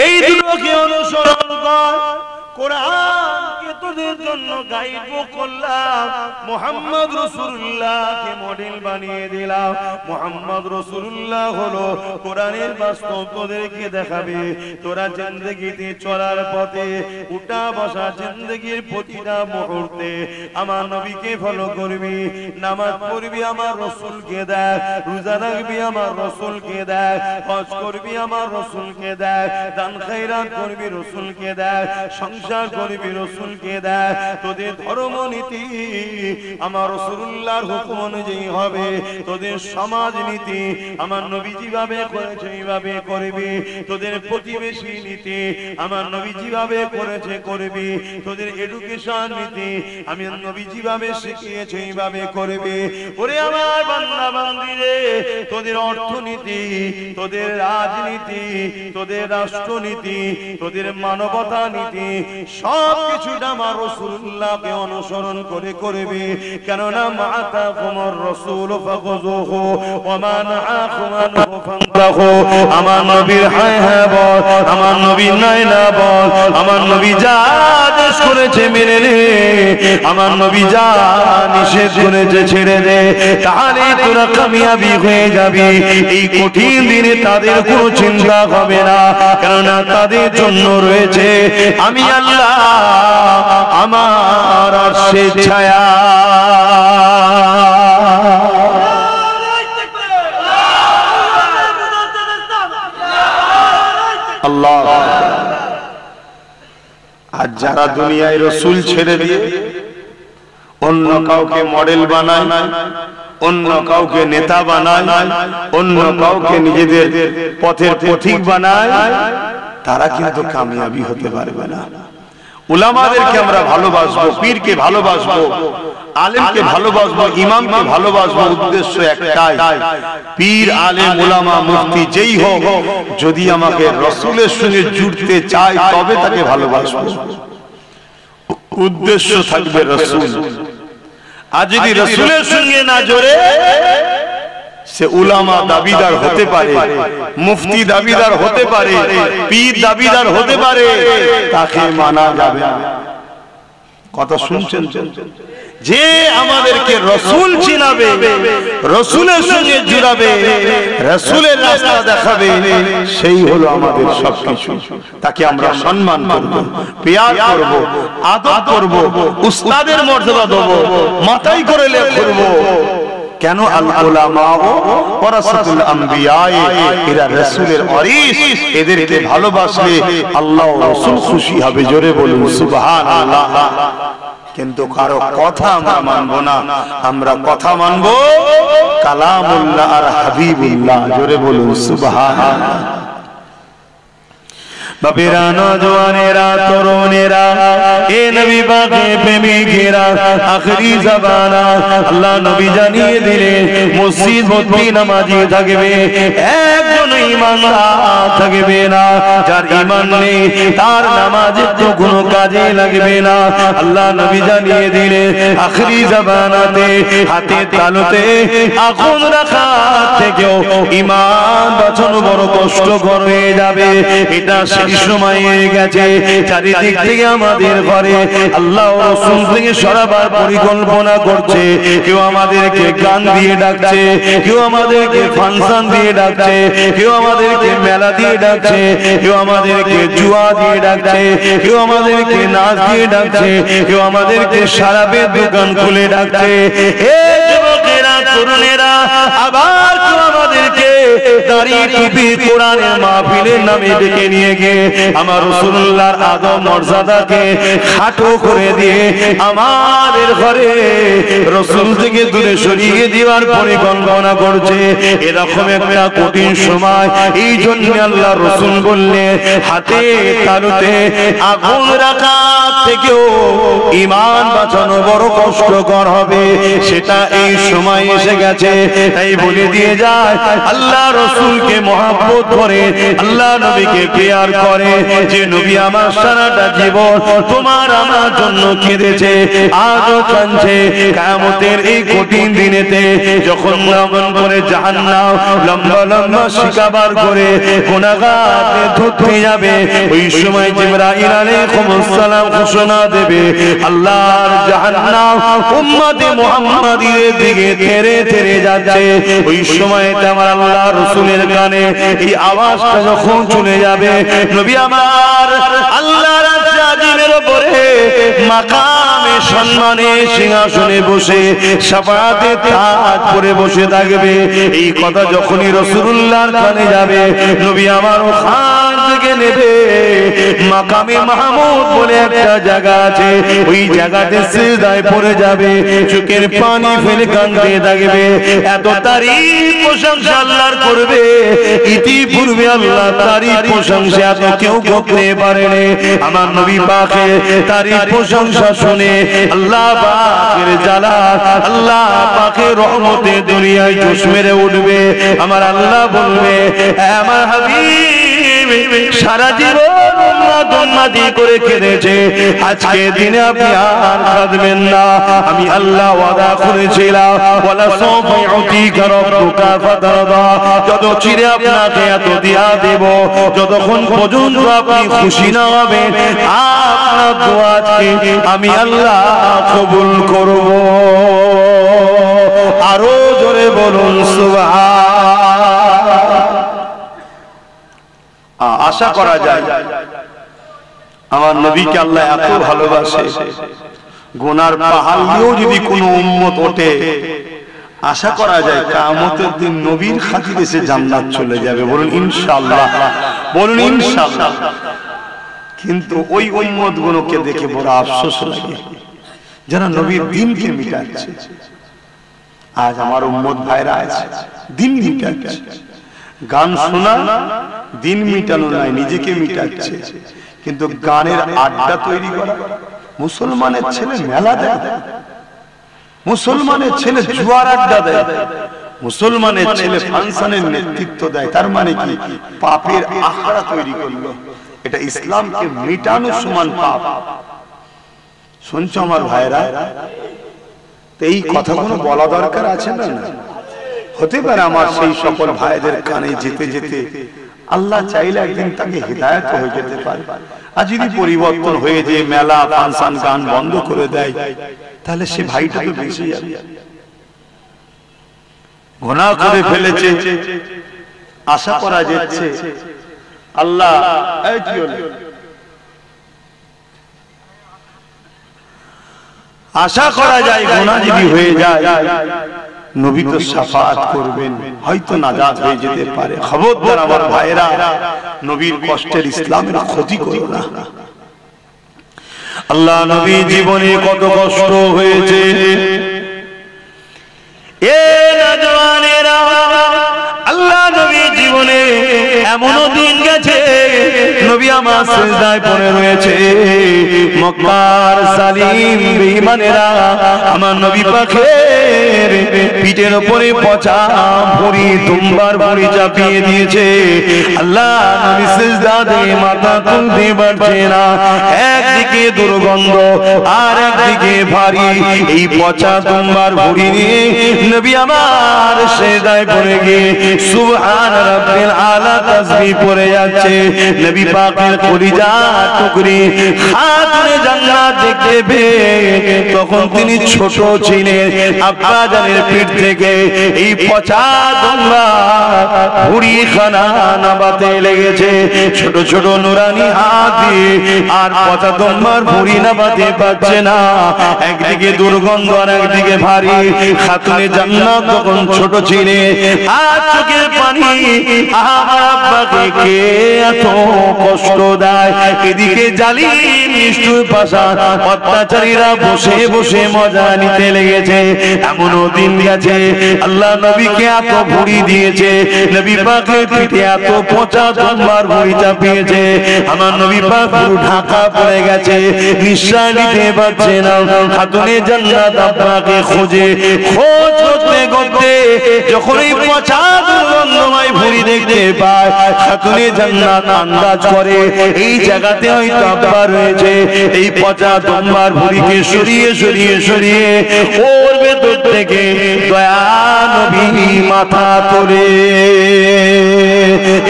এই দুটোকে অনুসরণ কর। কোরআনকে তোদের জন্য গাইড করলাম, মুহাম্মদ রাসূলুল্লাহকে মডেল বানিয়ে দিলাম। মুহাম্মদ রাসূলুল্লাহ হলো কোরআনের বাস্তব তোদেরকে দেখাবে। তোরা জিন্দেগিতে চলার পথে উঠা বসা জিন্দেগির প্রতিটা মুহূর্তে আমার নবীকে ফলো করবি, নামাজ পড়বি আমার রাসূলকে দেখ, রোজা রাখবি আমার রাসূলকে দেখ, হজ করবি আমার রাসূলকে দেখ, দান খায়রাত করবি রাসূলকে দেখ, সংসার করবি রাসূলকে দেখ। তোদের ধর্ম নীতি আমার রাসূলুল্লাহর হুকুম অনুযায়ী হবে, তোদের সমাজ নীতি আমার নবী যেভাবে করেছে এইভাবে করবি, তোদের প্রতিবেশী নীতি আমার নবী যেভাবে করেছে করবি, তোদের এডুকেশন নীতি আমি নবী যেভাবে শিখিয়েছে এইভাবে করবি। ওরে আমার বান্দা বান্দীরে, তোদের অর্থনীতি, তোদের রাজনীতি, তোদের রাষ্ট্রনীতি, তোদের মানবতা নীতি সব কিছুটা আমার রাসূলুল্লাহকে অনুসরণ করে করবে। কেননা মাআতাকুমুর রাসূল ফাখুযুহু ওয়া মা নাহাকুম আনহু ফান্তাহু। আমার নবীর হ্যাঁ হ্যাঁ বল, আমার নবীর নাই না বল, আমার নবী যা আদেশ করেছে মেনে নে, আমার নবী যা নিষেধ করেছে ছেড়ে দে, তাহলে তোরা কামিয়াবি হয়ে যাবি। এই কঠিন দিনে তাদের কোনো চিন্তা হবে না, কেননা তাদের জন্য রয়েছে আমি আল্লাহ আমার আরশের ছায়া। আল্লাহ। আজ যারা দুনিয়ায় রাসূল ছেড়ে দিয়ে অন্য কাউকে মডেল বানায়, অন্য কাউকে নেতা বানায়, অন্য কাউকে নিজেদের পথের পথিক বানায়, তারা কিন্তু কামিয়াবি হতে পারবে না। উলামাদেরকে আমরা ভালোবাসবো, পীরকে ভালোবাসবো, আলেমকে ভালোবাসবো, ইমামকে ভালোবাসবো। উদ্দেশ্য একটাই, পীর আলেম উলামা মুফতি যেই হোক, যদি আমাকে রাসূলের সঙ্গে জুড়তে চায় তবে তাকে ভালোবাসবো। উদ্দেশ্য থাকবে রাসূল। আর যদি রাসূলের সঙ্গে না জোড়ে, সে উলামা দাবিদার হতে পারে, মুফতি দাবিদার হতে পারে, পীর দাবিদার হতে পারে, তাকে মানা যাবে না। কথা শুনছেন? যে আমাদেরকে রাসূল চিনাবে, রাসূলের সঙ্গে জুড়াবে, রাসূলের রাস্তা দেখাবে, সেই হলো আমাদের সবকিছু। তাকে আমরা সম্মান করব, পেয়ার করব, আদর করব, উস্তাদের মর্যাদা দেব, মাথায় করে লেখ করব। কেন? আল উলামা ওয়ারাসাতুল আম্বিয়া, এরা রাসূলের ওয়ারিস। এদেরকে ভালোবাসলে আল্লাহ ও রাসূল খুশি হবে। জোরে বলুন সুবহানাল্লাহ। কিন্তু কারো কথা আমরা মানবো না, আমরা কথা মানবো কালামুল্লাহ আর হাবিবুল্লাহ। জোরে বলুন সুবহানাল্লাহ। বাপেরা, নওজওয়ানেরা, তরুণেরা, এ নবী পাকে প্রেমিকেরা, আখরি জামানা আল্লাহ নবী জানিয়ে দিলেন মসজিদ ভর্তি নামাজি থাকবে, একজন ঈমানদার থাকবে না। যার ঈমান নেই তার নামাজের তো কোনো কাজে লাগবে না। আল্লাহ নবী জানিয়ে দিলেন আখরি জামানাতে হাতে তালুতে আগুন রাখা থেকেও ঈমান বাঁচানো বড় কষ্টকর হয়ে যাবে। এটা সময় হয়ে গেছে, চারিদিক থেকে আমাদের ঘরে আল্লাহ ও রাসূল থেকে সরাবার পরিকল্পনা করছে। কেউ আমাদেরকে গান দিয়ে ডাকছে, কেউ আমাদেরকে ফাংশন দিয়ে ডাকছে, কেউ আমাদেরকে মেলা দিয়ে ডাকছে, কেউ আমাদেরকে জুয়া দিয়ে ডাকছে, কেউ আমাদেরকে নাচ দিয়ে ডাকছে, কেউ আমাদেরকে শরাবের দোকান খুলে ডাকছে। হে যুবকেরা, তরুণেরা, আবার কেউ আমাদেরকে দাড়ি টুপি কোরআনের মাহফিলের নামে ডেকে নিয়ে গিয়ে আমার রাসূলুল্লাহর আদব মর্যাদাকে খাটো করে দিয়ে আমাদের ঘরে রাসূল থেকে দূরে সরিয়ে দেওয়ার পরিকল্পনা করছে। এরকম একটা কঠিন সময়, এই জন্য আল্লাহ রাসূল বললেন হাতে তালুতে আগুন রাখা থেকেও ঈমান বাঁচানো বড় কষ্টকর হবে। সেটা এই সময় এসে গেছে। তাই বলে দিয়ে যায় আল্লাহ রাসূলকে মহব্বত করে, আল্লাহ নবীকে প্রিয়ার করে, যে নবী আমার সারাটা জীবন তোমার আমার জন্য কেঁদেছে, আজও কাঁদছে। কিয়ামতের এই কঠিন দিনেতে যখন লগন করে জাহান্নাম লম্বা লম্বা শিকাবার করে গুনাহগারকে ধরতে যাবে, ওই সময় জিবরাইল আলাইহিস সালাম ঘোষণা দেবে, আল্লাহর জাহান্নাম উম্মতে মুহাম্মাদির দিকে তেরে তেরে যাচ্ছে। ওই সময়তে আমার আল্লাহ রাসূলের কানে এই আওয়াজটা যখন চলে যাবে, নবী আমার আল্লাহর আজিমের উপরে মাকামে সম্মানে সিংহাসনে বসে শাফাআতে তাজ পরে বসে থাকবে। এই কথা যখনই রাসূলুল্লাহর কানে যাবে, নবী আমার ওখান থেকে নেবে মাকামে মাহমুদ বলে একটা জায়গা আছে, ওই জায়গাতে সিজদায় পড়ে যাবে, চোখের পানি ফেলে কাঁদতে থাকবে। এত তারিফ প্রশংসা আল্লাহর করবে, ইতিপূর্বে আল্লাহ তারিফ প্রশংসা এত কেউ করতে পারেনি। আমার নবী পাকের তারিফ প্রশংসা শুনে আল্লাহ পাকের জালাল, আল্লাহ পাকের রহমতে দুনিয়ায় জোশ মেরে উঠবে। আমার আল্লাহ বলবে, আমার হাবিব সারা জীবন উম্মতি করে কেঁদেছে, আজকে দিনে আপনি আর কাঁদবেন না। আমি আল্লাহ ওয়াদা করেছিলাম, ওয়ালা সাওফা ইউতিকা রাব্বুকা ফাতারদা, যত চিরে আপনাকে এত দিয়া দেব, যতক্ষণ পর্যন্ত আপনি খুশি না হবেন আপনার দোয়াকে আমি আল্লাহ কবুল করব। আরো জোরে বলুন সুবহান। আশা করা যায় আমার নবীকে আল্লাহ এত ভালোবাসে, গুনার পাহাড় দিয়েও যদি কোনো উম্মত ওঠে, আশা করা যায় কিয়ামতের দিন নবীর খাতিরে সে জান্নাত চলে যাবে। বলুন ইনশাআল্লাহ, বলুন ইনশাআল্লাহ। কিন্তু ওই উম্মত গুলোকে দেখে বড় আফসোস লাগে যারা নবীর দিনকে মিটাচ্ছে। আজ আমার উম্মত ভাইরা আছে দিন মিটাচ্ছে, গান শোনা দিন মিটানো নয়, নিজেকে মিটাচ্ছে। কিন্তু গানের আড্ডা তৈরি করা, মুসলমানের ছেলে মেলা দেয়, মুসলমানের ছেলে জুয়ার আড্ডা দেয়, মুসলমানের ছেলে ফাংশনের নেতৃত্ব দেয়, তার মানে কি পাপের আখড়া তৈরি করলো। এটা ইসলামকে মিটানোর সমান পাপ। শুনছো আমার ভাইরা? এই কথাগুলো বলা দরকার আছে না? হতে পারে আমার সেই সকল ভাইদের কানে যেতে যেতে আল্লাহ চাইলে একদিন তাকে হিদায়াত হয়ে যেতে পারে। আর যদি পরিবর্তন হয়ে যে মেলা ফাংশন গান বন্ধ করে দেয়, তাহলে সে ভাইটা তো বেঁচে যাবে। গুনাহ করে ফেলেছে, আশা করা যাচ্ছে আল্লাহ আশা করা যায় গুনাহ যদি হয়ে যায় নবী তো শাফাআত করবেন, হয়তো নাজাত হয়ে যেতে পারে। খবরদার আমার ভাইরা, নবীর কষ্টের ইসলামের ক্ষতি করো না। আল্লাহ নবী জীবনে কত কষ্ট হয়েছে, এ নওজওয়ানেরা, আল্লাহ নবী জীবনে এমনও দিন গেছে নবী আমার সিজদায় পড়ে রয়েছে। মক্কার জালিম বেঈমানেরা আমার নবী পাকের পিঠের উপরে পচা ভুঁড়ি, দুম্বার ভুঁড়ি চাপিয়ে দিয়েছে। আল্লাহ নবী সিজদাতে মাথা তুলতে পারছে না, একদিকে দুর্গন্ধ আর একদিকে ভারী। এই পচা দুম্বার ভুঁড়ি নিয়ে নবী আমার সিজদায় পড়ে গিয়ে সুবহান রাব্বিল আলা তাসবিহ পড়ে যাচ্ছে। নবী পাকের কলিজা টুকরি খাতুনে জান্নাত দেখতে পেয়ে তখন তিনি ছোট ছিলেন, আব্বা জানের পিঠ থেকে এই পচা দুম্বা ভুঁড়ি খানা নাবাতে লেগেছে। ছোট ছোট নুরানি হাত দিয়ে আর পচা দুম্বার ভুঁড়ি নাবাতে পারছে না, একদিকে দুর্গন্ধ আর একদিকে ভারী। খাতুনে জান্নাত তখন ছোট ছিলেন, আর চোখের পানি আমার আব্বাকে কে এত কষ্ট দেয়। এদিকে জালিম নিষ্ঠুর পাষাণ অত্যাচারীরা বসে বসে মজা নিতে লেগেছে। এমনও দিন গেছে আল্লাহ নবীকে এত ভুঁড়ি দিয়েছে, নবী পাকের পিঠে এত পচা দুম্বার ভুঁড়ি চাপিয়েছে, আমার নবী পাক পুরো ঢাকা পড়ে গেছে, নিঃশ্বাস নিতে পারছে না। খাতুনে জান্নাত আপনাকে খোঁজে, খোঁজ করতে করতে যখন এই পচা দুর্গন্ধময় ভুঁড়ি দেখতে পায়, খাতুনে জান্নাত আন্দাজ করে এই জায়গাতে হয়তো আব্বা রয়েছে। এই পচা দুম্বার ভুঁড়িকে সরিয়ে সরিয়ে সরিয়ে ওর ভেতর থেকে দয়া নবী মাথা তোলে।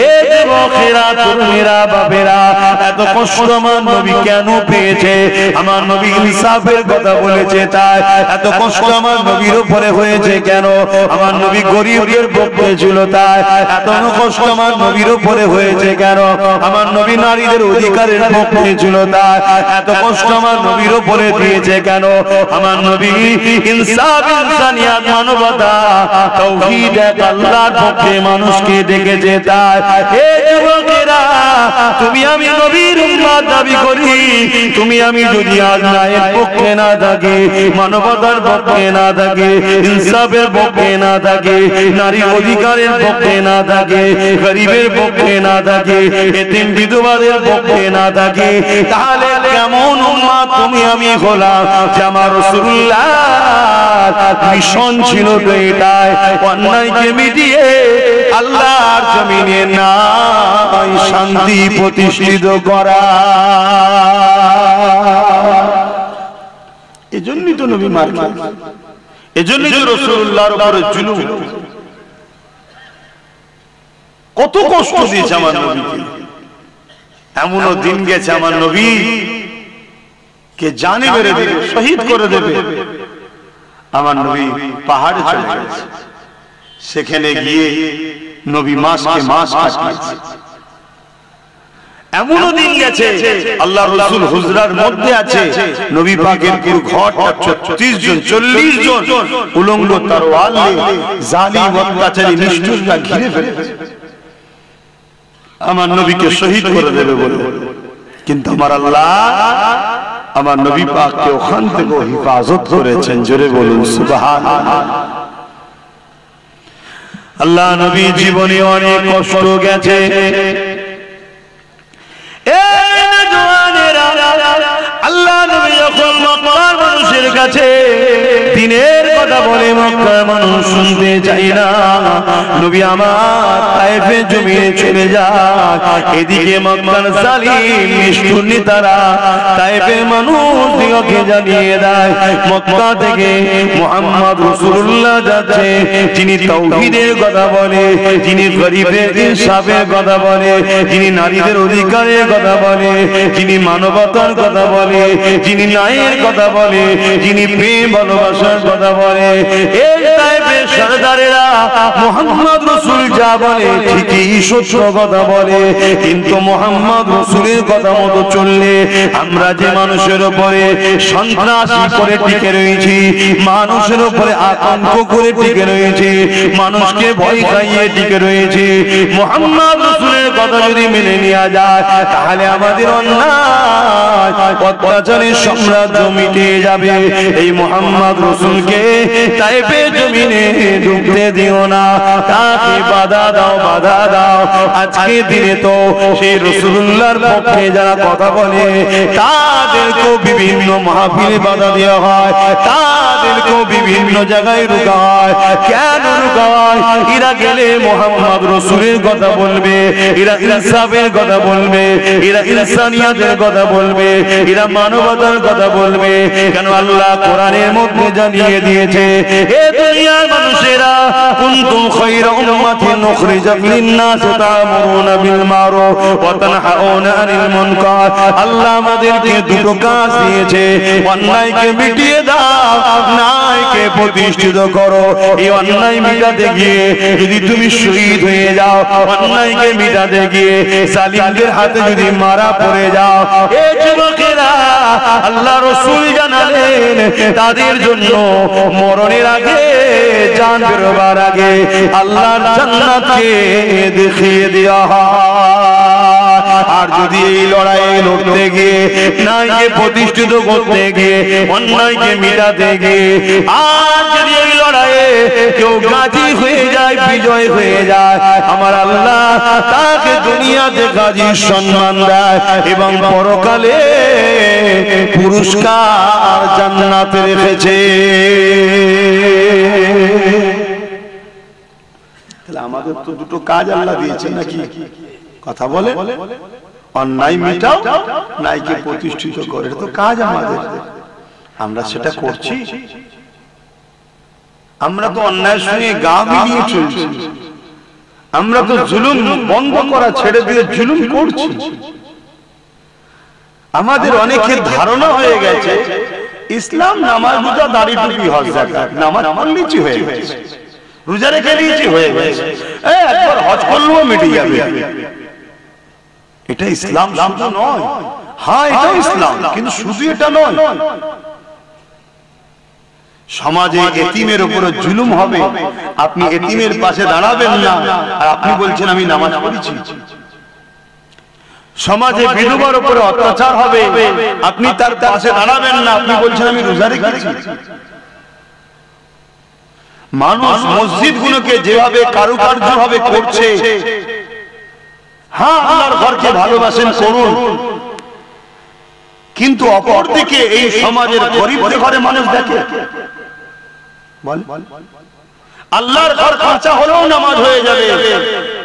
এ যুবকেরা, তরুণেরা, বাপেরা, এত কষ্ট আমার নবী কেন পেয়েছে? আমার নবী ইনসাফের কথা বলেছে তাই। এত কষ্ট আমার নবীর উপরে হয়েছে কেন? আমার নবী গরিবের পক্ষে ছিল তাই। এত কষ্ট আমার নবীর উপরে হয়েছে কেন? আমার নবী নারীদের অধিকারের পক্ষে ছিল তাই। এত কষ্ট আমার নবীর উপরে দিয়েছে কেন? আমার নবী ইনসাফ, ইনসানিয়াত, মানবতা, তাওহীদ, আল্লাহর পক্ষে মানুষকে ডেকেছে তাই। হে যুবকেরা, তুমি আমি নবীর উম্মত দাবি করি, তুমি আমি যদি আজ ন্যায়ের পক্ষে না থাকি, মানবতার পক্ষে না থাকি, ইনসাফের পক্ষে না থাকি, নারীর অধিকারের পক্ষে না থাকি, গরিবের পক্ষে না থাকি, এতিম বিধবাদের পক্ষে না থাকি, তাহলে কেমন উম্মত তুমি আমি হলাম? যে আমার রাসূলুল্লাহ মিশন ছিল তো এটাই, অন্যায়কে মিটিয়ে আল্লাহর জমিনে নাই শান্তি প্রতিষ্ঠিত করা। এজন্যই তো নবী মার খেয়েছে, এজন্যই তো রাসূলুল্লাহর উপরে জুলুম, কত কষ্ট দিয়েছে আমার নবীকে। এমনও দিন গেছে আমার নবী কে জানে মেরে দেবে, শহীদ করে দেবে। আমার নবী পাহাড়ে চলে গেছে, সেখানে গিয়ে নবী মাসকে মাস কাটিয়েছে। এমনও দিন গেছে আল্লাহ রাসূল হুজরার মধ্যে আছে, নবী পাকের পুরো ঘরটা 36 জন 40 জন উলঙ্গ তরোয়াল নিয়ে জালিম অত্যাচারী নিষ্ঠুররা ঘিরে ফেলেছে আমার নবীকে শহীদ করে দেবে বলে। কিন্তু আমার আল্লাহ আমার নবী পাককে ওখান থেকে হিফাজত করেছেন। জোরে বলুন সুবহানাল্লাহ। আল্লাহ নবী জীবনে অনেক কষ্ট গেছে। আল্লাহ নবী যখন মক্কার মানুষের কাছে দিনের কথা বলে, মক্কার মানুষ শুনতে চাই না। নবী আমার তায়েফে জমিনে চলে যায়। এদিকে মক্কার জালিম নিষ্ঠুর নেতারা তায়েফের মানুষদিগকে জানিয়ে দেয় মক্কা থেকে মুহাম্মদ রাসূলুল্লাহ যাচ্ছে, যিনি তাওহীদের কথা বলে, যিনি গরিবের ইনসাফের কথা বলে, যিনি নারীদের অধিকারের কথা বলে, যিনি মানবতার কথা বলে, যিনি ন্যায়ের কথা বলে, যিনি প্রেম ভালোবাসার কথা বলে। এই তায়েফের সরদারেরা মুহাম্মদ রাসূল যা বলে ঠিকই সত্য কথা বলে। কিন্তু মুহাম্মদ রাসূলের কথা মতো চললে আমরা যে মানুষের উপরে সন্ত্রাসী করে টিকে রয়েছি, মানুষের উপরে আতঙ্ক করে টিকে রয়েছি, মানুষকে ভয় খাইয়ে টিকে রয়েছি, মুহাম্মদ রাসূলের কথা যদি মেনে নেওয়া যায় তাহলে আমাদের অন্যায় অত্যাচারের সাম্রাজ্য মিটে যাবে। এই মুহাম্মদ রাসূলকে তায়েফের জমিনে ঢুকতে দিও না, তাকে বাধা দাও, বাধা দাও। আজকে দিনে তো সেই রাসূলুল্লাহর পক্ষে যারা কথা বলে তাদেরকেও বিভিন্ন মাহফিলে বাধা দেওয়া হয়, তাদেরকেও বিভিন্ন জায়গায় রুকা হয়। কেন রুকা হয়? এরা গেলে মুহাম্মদ রাসূলের কথা বলবে, এরা ইনসাফের কথা বলবে, এরা ইনসানিয়াতের কথা বলবে, এরা মানবতার কথা বলবে। কেন? আল্লাহ কোরআনের মধ্যে জানিয়ে দিয়েছে, হে দুনিয়ার মানুষেরা, কুনতুম খায়রা উম্মাতিন উখরিজাত লিন-নাস তা'মুরুনা বিল মারুফ ওয়া তানহাউনা আনিল মুনকার। আল্লাহ আমাদেরকে দুটো কাজ দিয়েছে, অন্যায়কে মিটিয়ে দাও, ন্যায়কে প্রতিষ্ঠিত করো। এই অন্যায় মিটাতে গিয়ে যদি তুমি শহীদ হয়ে যাও, অন্যায়কে মিটাতে গিয়ে জালিমদের হাতে যদি মারা পড়ে যাও, এ যুবকেরা আল্লাহ রাসূল জানালেন তাদের জন্য মরণের আগে, জান বেরোবার আগে আল্লাহর জান্নাতকে দেখিয়ে দেওয়া হয়। আর যদি এই লড়াইয়ে লড়তে গিয়ে ন্যায়কে প্রতিষ্ঠিত করতে গিয়ে অন্যায়কে মিটাতে গিয়ে আর যদি এই লড়াইয়ে কেউ গাজী হয়ে যায়, বিজয় হয়ে যায়, আমার আল্লাহ তাকে দুনিয়াতে গাজীর সম্মান দেয় এবং পরকালে পুরস্কার জান্নাতে রেখেছে। তাহলে আমাদের তো দুটো কাজ আল্লাহ দিয়েছেন নাকি? কথা বলে, অন্যায় মিটাও, ন্যায়কে প্রতিষ্ঠিত করে, এটা তো কাজ আমাদের। আমরা সেটা করছি? আমরা তো অন্যায়ের সঙ্গে গা মিলিয়ে চলছি। আমরা তো জুলুম বন্ধ করা ছেড়ে দিয়ে জুলুম করছি। আমাদের অনেকের ধারণা হয়ে গেছে ইসলাম নামাজ, রোজা, দাড়ি, টুপি, হজ, যাকাত, নামাজ পড়লেই হয়ে গেছে, রোজা রেখে নিয়েছি হয়ে গেছে, একবার হজ করলেও মিটে যাবে। এটা ইসলাম শুধু নয়। হ্যাঁ, এটাও ইসলাম, কিন্তু শুধু এটা নয়। সমাজে এতিমের উপরে জুলুম হবে, আপনি এতিমের পাশে দাঁড়াবেন না আর আপনি বলছেন আমি নামাজ পড়েছি। সমাজে বিধবার উপরে অত্যাচার হবে, আপনি তার পাশে দাঁড়াবেন না, আপনি বলছেন আমি রোজা রেখেছি। মানুষ মসজিদগুলোকে যেভাবে কারুকার্য ভাবে করছে, হ্যাঁ আল্লাহর ঘরকে ভালোবাসেন, করুন, কিন্তু অপরদিকে এই সমাজের গরিবদের ঘরে মানুষ দেখে আল্লাহর ঘর খরচা হলেও নামাজ হয়ে যাবে,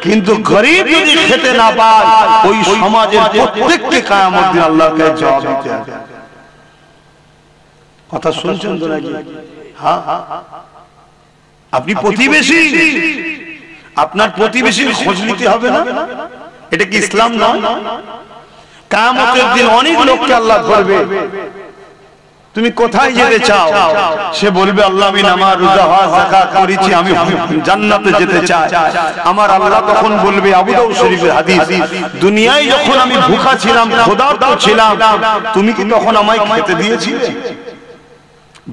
কিন্তু গরিব যদি খেতে না পায় ওই সমাজের প্রত্যেককে কিয়ামত দিন আল্লাহর কাছে জবাব দিতে হবে। কথা শুনছেন তো নাকি? হ্যাঁ, আপনি প্রতিবেশী, আপনার প্রতিবেশীর খোঁজ নিতে হবে না? এটা কি ইসলাম নয়? কিয়ামতের দিন অনেক লোককে আল্লাহ ধরবে, তুমি কোথায় যেতে চাও? সে বলবে আল্লাহ আমি নামাজ, রোজা, হজ, যাকাত করেছি, আমি জান্নাতে যেতে চাই। আমার আল্লাহ তখন বলবে, আবু দাউদ শরীফের হাদিস, দুনিয়ায় যখন আমি ভুখা ছিলাম, ক্ষুধার্ত ছিলাম, তুমি কি তখন আমায় খেতে দিয়েছিলে?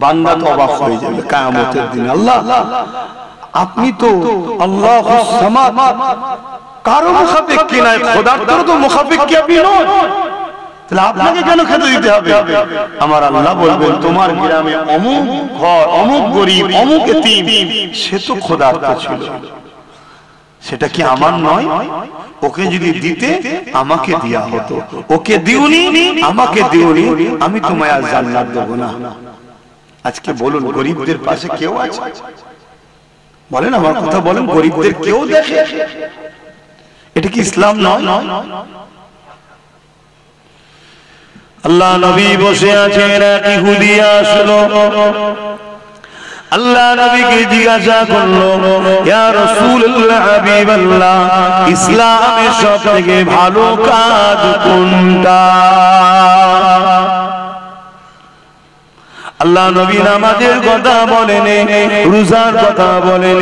বান্দা তো অবাক হয়ে যাবে কিয়ামতের দিন, আল্লাহ আপনি তো আল্লাহুস সামাদ, কারো মুখাপেক কি নাই, খোদার তো মুখাপেক কি আপনি নন, তাহলে আপনাকে কেন খেতে দিতে হবে? আমার আল্লাহ বলবেন তোমার গ্রামে অমুক ঘর, অমুক গরিব, অমুক এতিম, সে তো খোদার্ত ছিল, সেটা কি আমার নয়? ওকে যদি দিতে আমাকে দেয়া হতো, ওকে দিওনি, আমাকে দিওনি, আমি তোমায় আজ জান্নাত দেব না। আজকে বলুন গরিবদের পাশে কেউ আছে? বলেন, আমার কথা বলেন, গরিবদের কেউ দেখে? এটা কি ইসলাম নয়? আল্লাহ নবী বসে আছেন, এক ইহুদি আসলো, আল্লাহ নবীকে জিজ্ঞাসা করলো, ইয়া রাসূলুল্লাহ, হাবিবাল্লাহ, ইসলামের সবথেকে ভালো কাজ কোনটা? আল্লাহ নবী নামাজের কথা বলেন, রোজার কথা বলেন,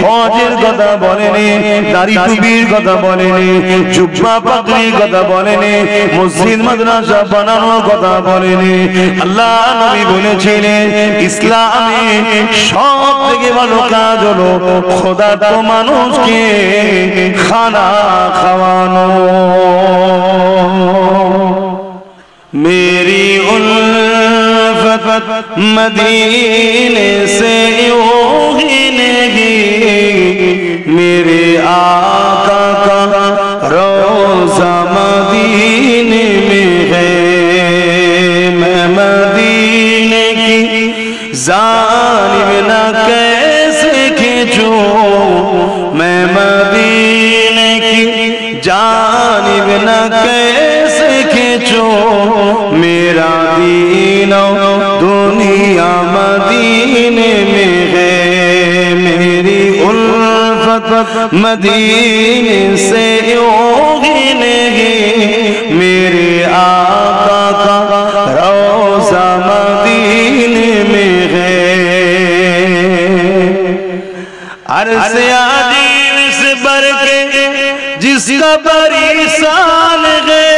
হজের কথা বলেন, দাড়ি টুপির কথা বলেন, জুব্বা পাগড়ির কথা বলেন, মসজিদ মাদ্রাসা বানানোর কথা বলেন। আল্লাহ নবী বলেছিলেন ইসলামে সবথেকে ভালো কাজ হলো খোদার মানুষকে খানা খাওয়ানো। मेरी उल्फत मदीने से यूं ही नहीं, मेरे आका का रोज़ा मदीने में है, मैं मदीने की जानिब न कैसे खींचूं, मैं मदीने की जानिब न कैसे खींचूं, मेरा दीन दुनिया मदीने में है, मेरी उल्फत मदीने से यूं ही नहीं, मेरे आका का रोज़ा मदीने में है। अर्ज़ अज़ीम से बढ़ के जिसका परिशान है,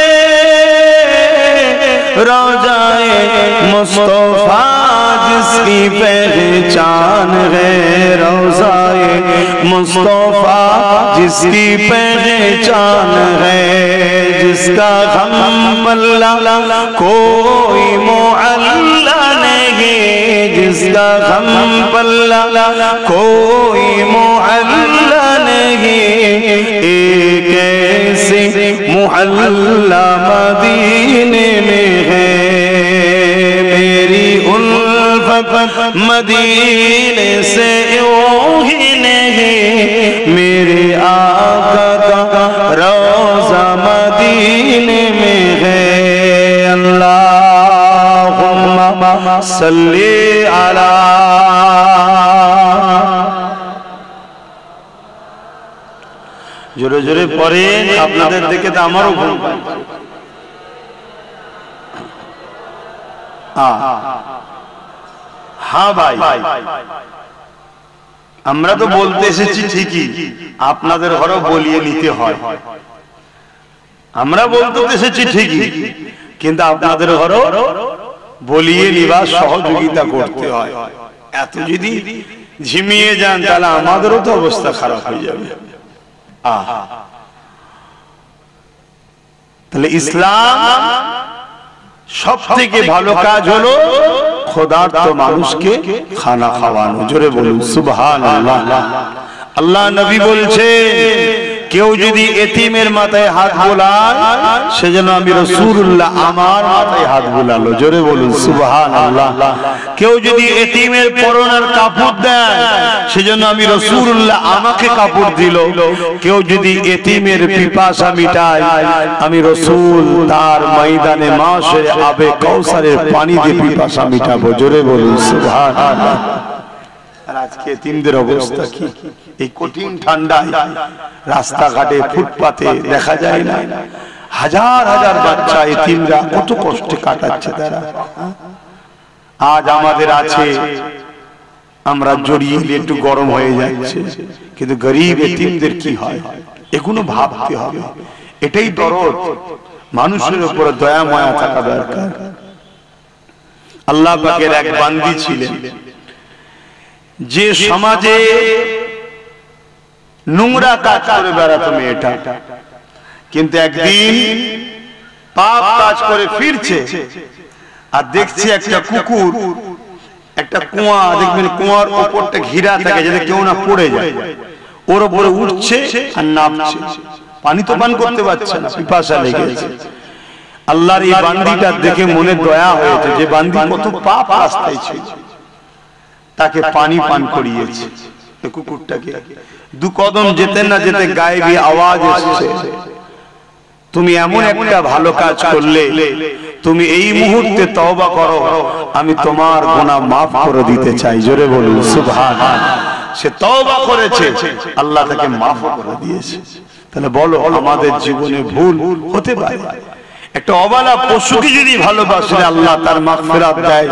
रोज़ाए मुस्तफ़ा जिसकी पहचान है रोज़ाए मुस्तफा जिसकी पहचान है जिसका हम अल्लाह कोई मुअल्ला नहीं जिसका हम अल्लाह कोई मुअल्ला नहीं एक ऐसे मुहल्ला मदीने में है मेरी उल्फत मदीने से यूं ही नहीं मेरे आका का रोज़ा मदीने में है अल्लाहुम्मा सल्ली अला जोरे जोरे पढ़ें আপনাদের দেখে তো আমারও ঘুম পাচ্ছে हाँ भाई আমরা তো বলতে এসেছি ঠিকই আপনাদের ঘরেও বলিয়ে নিতে হয় আমরা বলতে এসেছি ঠিকই কিন্তু আপনাদের ঘরেও বলিয়ে নিবার সহযোগিতা করতে হয় এত যদি ঝিমিয়ে যান তাহলে আমাদেরও তো অবস্থা খারাপ হয়ে যাবে তাহলে ইসলাম সবথেকে ভালো কাজ হলো খোদার্থ মানুষকে খানা খাওয়ানো জোরে বলুন সুবহানাল্লাহ আল্লাহ নবী বলছে কেউ যদি এতিমের মাথায় হাত বোলায় সেজন্য আমি রাসূলুল্লাহ আমার মাথায় হাত বোলালো জোরে বলুন সুবহানাল্লাহ কেউ যদি এতিমের পরনের কাপড় দেয় সেজন্য আমি রাসূলুল্লাহ আমাকে কাপড় দিল কেউ যদি এতিমের পিপাসা মিটায় আমি রাসূল তার ময়দানে মাশরে আবে কাউসারের পানি দিয়ে পিপাসা মিটাবো জোরে বলুন সুবহানাল্লাহ আর আজকে এতিমদের অবস্থা কি এই কঠিন ঠান্ডায় রাস্তাঘাটে ফুটপাতে দেখা যায় না হাজার হাজার বাচ্চা এতিমরা কত কষ্টে কাটাচ্ছে তারা আজ আমাদের আছে আমরা জড়িয়ে একটু গরম হয়ে যাচ্ছে কিন্তু গরিব এতিমদের কি হয় এগুলো ভাবতে হবে এটাই দরদ মানুষের উপর দয়া মায়া থাকা দরকার আল্লাহ পাকের এক বান্দি ছিলেন যে সমাজে নোংরা কাজ করে বেড়াতো মেয়েটা কিন্তু একদিন পাপ কাজ করে ফিরছে আর দেখছে একটা কুকুর একটা কুয়া দেখবেন কুয়ার উপরটা ঘিরা থাকে যাতে কেউ না পড়ে যায় ওর উপরে উঠছে আর নামছে পানি তো পান করতে পারছে না পিপাসা লেগেছে আল্লাহর এই বান্দিটা দেখে মনে দয়া হয়েছে যে বান্দি কত পাপ রাস্তায় ছিল তাকে পানি পান করিয়েছে কুকুরটাকে দু কদম যেতে না যেতে গায়ে দিয়ে আওয়াজ এসেছে তুমি এমন একটা ভালো কাজ করলে তুমি এই মুহূর্তে তওবা করো আমি তোমার গুনাহ maaf করে দিতে চাই জোরে বলুন সুবহানাল্লাহ সে তওবা করেছে আল্লাহ তাকে maaf করে দিয়েছে তাহলে বলো আমাদের জীবনে ভুল হতে পারে একটা অবালা পশুকে যদি ভালোবাসে আল্লাহ তার মাগফিরাত দেয়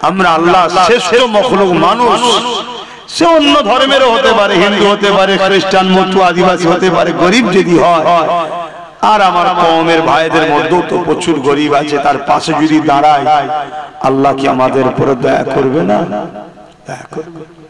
আমরা আল্লাহ শ্রেষ্ঠ মখলুক মানুষ সে অন্য ধর্মেরও হতে পারে হিন্দু হতে পারে খ্রিস্টান মতো আদিবাসী হতে পারে গরিব যদি হয় আর আমার কওমের ভাইদের মধ্যেও তো প্রচুর গরিব আছে তার পাশে যদি দাঁড়ায় আল্লাহ কি আমাদের উপর দয়া করবে না দয়া করবে